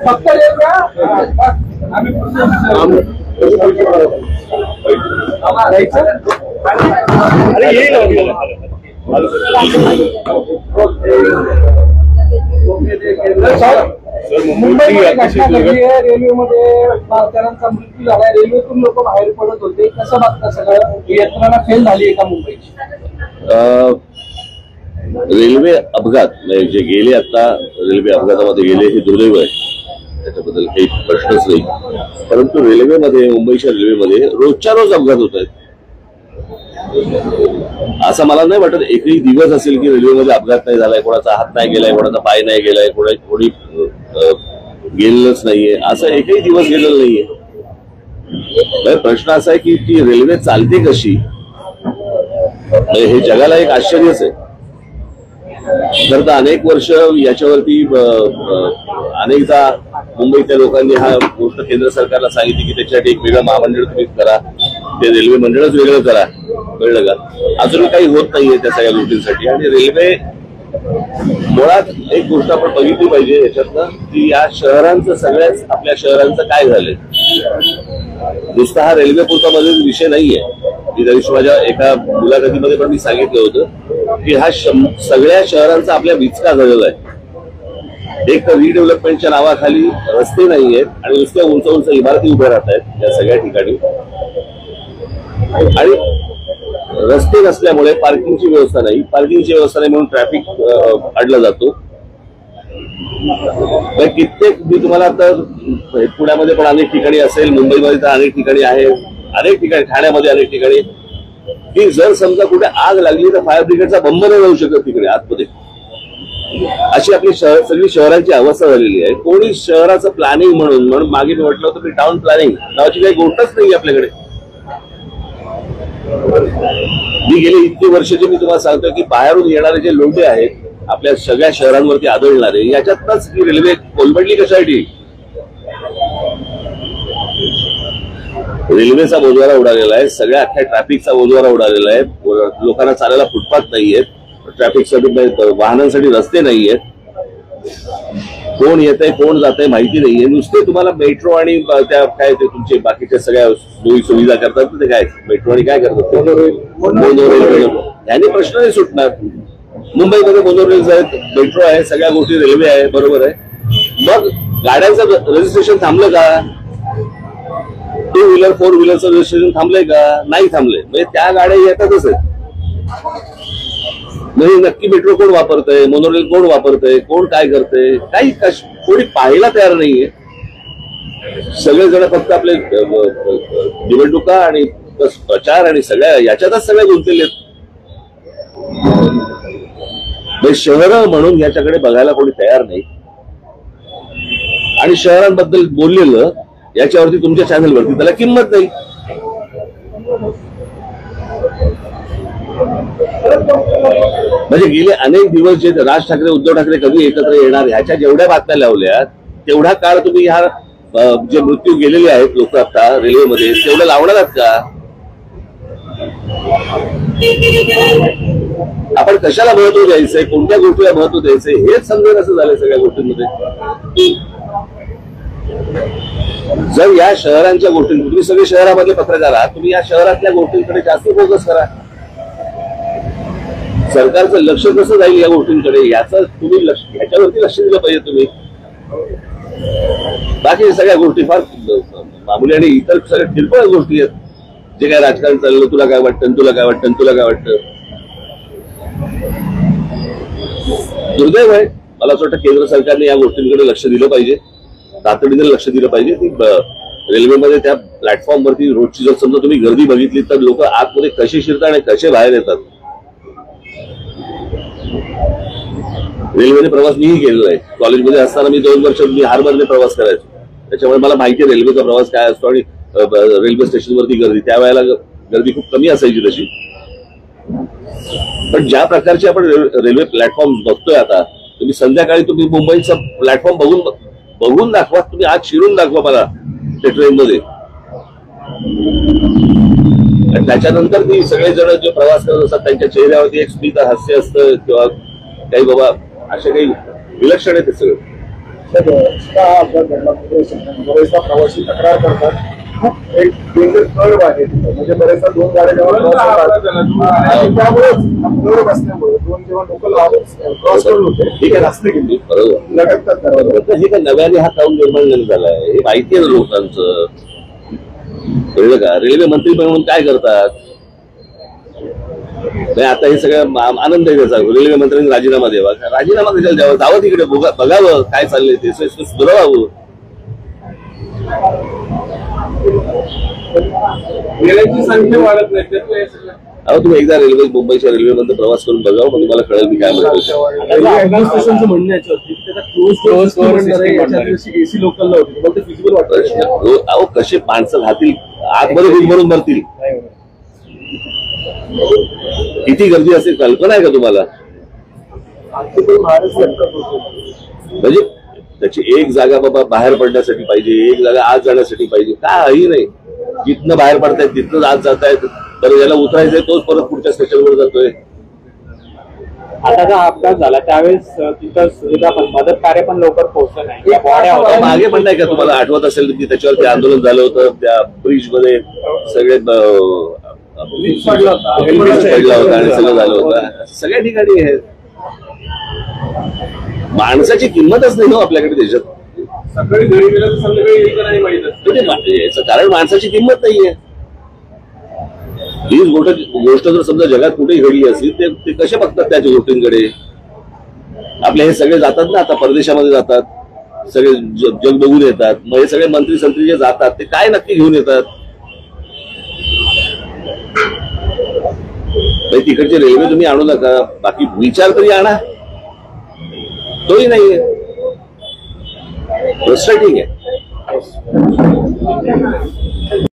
फक्त मुंबई घटना घडली आहे, रेल्वेमध्ये कर्मचाऱ्यांचा मृत्यू झालाय, रेल्वेतून लोक बाहेर पडत होते, कसं बघता सगळं यंत्रणा फेल झाली आहे का मुंबईची? रेल्वे अपघात जे गेले आता रेल्वे अपघातामध्ये गेले हे दुर्दैव आहे, त्याच्याबद्दल काही प्रश्नच नाही. परंतु रेल्वेमध्ये मुंबईच्या रेल्वेमध्ये रोजच्या रोज अपघात होत आहेत. असं मला नाही वाटत एकही दिवस असेल की रेल्वेमध्ये अपघात नाही झालाय, कोणाचा हात नाही गेलाय, कोणाचा पाय नाही गेलाय, कोणी गेलेलंच नाहीये, असं एकही दिवस गेलेला नाहीये. प्रश्न असा आहे की ती रेल्वे चालते कशी, हे जगाला एक आश्चर्यच आहे. तर अनेक वर्ष याच्यावरती अनेकदा मुंबईतल्या लोकांनी हा गोष्ट केंद्र सरकारला सांगितली की त्याच्यासाठी एक वेगळं महामंडळ तुम्ही करा, ते रेल्वे मंडळच वेगळं करा, कळलं का? अजून काही होत नाहीये त्या सगळ्या गोष्टींसाठी. आणि रेल्वे मुळात एक गोष्ट आपण बघितली पाहिजे याच्यातनं की या शहरांचं सगळ्याच आपल्या शहरांचं काय झालंय. नुसता हा रेल्वे पुरता मध्ये विषय नाहीये. मी त्या दिवशी माझ्या एका मुलाखतीमध्ये पण मी सांगितलं होतं की हा सगळ्या शहरांचा आपल्या विचका झालेला आहे. एक तर रिडेव्हलपमेंटच्या नावाखाली रस्ते नाहीयेत आणि नुसत्या उंच उंच इमारती उभ्या राहत आहेत या सगळ्या ठिकाणी. आणि रस्ते नसल्यामुळे पार्किंगची व्यवस्था नाही, पार्किंगची व्यवस्था नाही म्हणून ट्रॅफिक अडला जातो. कित्येक मी तुम्हाला आता पुण्यामध्ये पण अनेक ठिकाणी असेल, मुंबईमध्ये तर अनेक ठिकाणी आहे, अनेक ठिकाणी ठाण्यामध्ये अनेक ठिकाणी की जर समजा कुठे आग लागली तर फायर ब्रिगेडचा बंब नाही जाऊ शकत तिकडे आतमध्ये. अशी आपली सगळी शहरांची अवस्था झालेली आहे. कोणी शहराचं प्लॅनिंग म्हणून मागे मी म्हटलं होतं की टाउन प्लॅनिंग नावाची काही गोष्टच नाही आपल्याकडे. मी गेली इतकी वर्षाचे मी तुम्हाला सांगतो की बाहेरून येणारे जे लोंढे आहेत आपल्या सगळ्या शहरांवरती आदळणारे, याच्यातच ही रेल्वे कोलमडली कशासाठी? रेल्वेचा बोजवारा उडालेला आहे, सगळ्या अख्ख्या ट्रॅफिकचा बोजवारा उडालेला आहे. लोकांना चालायला फुटपाथ नाहीयेत, ट्रॅफिकसाठी वाहनांसाठी रस्ते नाहीयेत, कोण येत आहे कोण जात आहे माहिती नाहीये. नुसते तुम्हाला मेट्रो आणि त्या काय ते तुमचे बाकीच्या सगळ्या सोयी सुविधा करतात ते काय मेट्रो आणि काय करतात मोनोरेल, याने प्रश्न नाही सुटणार. मुंबईमध्ये मोनोरेल्स आहेत, मेट्रो आहे, सगळ्या गोष्टी रेल्वे आहे, बरोबर आहे. मग गाड्यांचं रजिस्ट्रेशन थांबलं का? टू व्हीलर फोर व्हीलरचं रजिस्ट्रेशन थांबलंय का? नाही थांबलंय. म्हणजे त्या गाड्या येतातच आहेत. म्हणजे नक्की मेट्रो कोण वापरतंय, मोनोरेल कोण वापरतंय, कोण काय करतंय, काही कोणी पाहायला तयार नाहीये. सगळेजण फक्त आपले निवडणुका आणि प्रचार आणि सगळ्या याच्यातच सगळे गुंतलेले आहेत. शहरं म्हणून याच्याकडे बघायला कोणी तयार नाही. आणि शहरांबद्दल बोललेलं याच्यावरती तुमच्या चॅनलवरती त्याला किंमत नाही. म्हणजे गेले अनेक दिवस जे राज ठाकरे उद्धव ठाकरे कधी एकत्र येणार ह्याच्या जेवढ्या बातम्या लावल्या तेवढा काळ तुम्ही ह्या जे मृत्यू गेलेले आहेत लोक आता रेल्वेमध्ये तेवढं लावणार आहात का? आपण कशाला महत्व द्यायचंय, कोणत्या गोष्टीला महत्व द्यायचंय हेच समजेल असं झालंय सगळ्या गोष्टींमध्ये. जर या शहरांच्या गोष्टी तुम्ही सगळे शहरामधले पत्रकार आहात, तुम्ही या शहरातल्या गोष्टींकडे जास्त फोकस करा. सरकारचं लक्ष कसं जाईल या गोष्टींकडे याचं तुम्ही ह्याच्यावरती लक्ष दिलं पाहिजे तुम्ही. बाकी सगळ्या गोष्टी फार मामूली आणि इतर सगळ्या किरकोळ गोष्टी आहेत. जे काय राजकारण चाललं, तुला काय वाटतं, तुला काय वाटतं, तुला काय वाटतं. दुर्दैव आहे. मला असं वाटतं केंद्र सरकारने या गोष्टींकडे लक्ष दिलं पाहिजे, तातडीने लक्ष दिलं पाहिजे. की रेल्वेमध्ये त्या प्लॅटफॉर्मवरती रोजची जर समजा तुम्ही गर्दी बघितली तर लोक आतमध्ये कसे शिरतात आणि कसे बाहेर येतात. रेल्वेने प्रवास मीही केलेला आहे. कॉलेजमध्ये असताना मी 2 वर्ष मी हार्बरने प्रवास करायचो, त्याच्यामुळे मला माहिती आहे रेल्वेचा प्रवास काय असतो. आणि रेल्वे स्टेशनवरती गर्दी त्यावेळेला गर्दी खूप कमी असायची तशी. पण ज्या प्रकारचे आपण रेल्वे प्लॅटफॉर्म बघतोय आता, तुम्ही संध्याकाळी तुम्ही मुंबईचा प्लॅटफॉर्म बघून दाखवा, तुम्ही आज शिरून दाखवा मला त्या ट्रेनमध्ये. आणि त्याच्यानंतर ती सगळेजण जे प्रवास करत असतात त्यांच्या चेहऱ्यावरती एक स्मित हास्य असतं किंवा काही बाबा असे काही विलक्षण आहे ते सगळं. हा अपघात घडला बरेचदा प्रवासी तक्रार करतात. एक डेंजर कर्व आहे तिथं, म्हणजे बरेचदा दोन गाड्या जेव्हा क्रॉस होतात आणि त्यामुळेच कर्व असल्यामुळे दोन जेव्हा लोकल क्रॉस करून होते ठीक आहे, रस्ते गेली बरोबर. लगततात तर हे काय नव्याने हा काऊन निर्माण नाही झालाय, हे माहिती आहे ना लोकांचं. कळलं का? रेल्वे मंत्री म्हणून काय करतात नाही, आता हे सगळं आनंद आहे त्याचा. रेल्वे मंत्र्यांनी राजीनामा द्यावा. राजीनामा कशाला द्यावा? जावं तिकडे बघावं काय चाललंय ते, सुधारावं. रेल्वेची संख्या वाढत नाही त्यातलं हे सगळं. अहो तुम्ही एकदा मुंबईच्या रेल्वेमध्ये प्रवास करून बघावं, मग तुम्हाला कळेल मी काय म्हणतो. रेल्वे ऍडमिनिस्ट्रेशनचं म्हणणं याच्यावरती त्याचा क्लोज एसी लोकलला होती, मग ते फिजिबल वाटतं. अहो कसे माणसं राहतील आतमध्ये भरून भरतील, किती गर्दी असेल कल्पना आहे का तुम्हाला? म्हणजे त्याची एक जागा बाबा बाहेर पडण्यासाठी पाहिजे, एक जागा आत जाण्यासाठी पाहिजे, काही नाही. जिथनं बाहेर पडतायत तिथनं आत जातायत. तर ज्याला उतरायचंय तोच परत पुढच्या स्टेशनवर जातोय. आता जो अपघात झाला त्यावेळेस तिथं सुविधा पण मदत कार्य पण लवकर पोहोचलं नाही. बॉड्या होत्या मागे पण नाही का तुम्हाला आठवत असेल की त्याच्यावरती आंदोलन झालं होतं, त्या ब्रिज मध्ये सगळे पडला होता. पडला होता आणि सगळं झालं होतं. सगळ्या ठिकाणी हे माणसाची किंमतच नाही हो आपल्याकडे देशात. सकाळी घरी गेलं तर संध्याकाळी येईल का नाही माहित असतं. याचं कारण माणसाची किंमत नाहीये. हीच गोष्ट जर समजा जगात कुठेही घडली असली ते कसे बघतात त्याच्या गोष्टींकडे. आपले हे सगळे जातात ना आता परदेशामध्ये जातात, सगळे जग बघून येतात. मग हे सगळे मंत्री संत्री जे जातात ते काय नक्की घेऊन येतात? तिकडची रेल्वे तुम्ही आणू नका, बाकी विचार तरी आणा, तोही नाहीये. फ्रस्ट्रेटिंग आहे.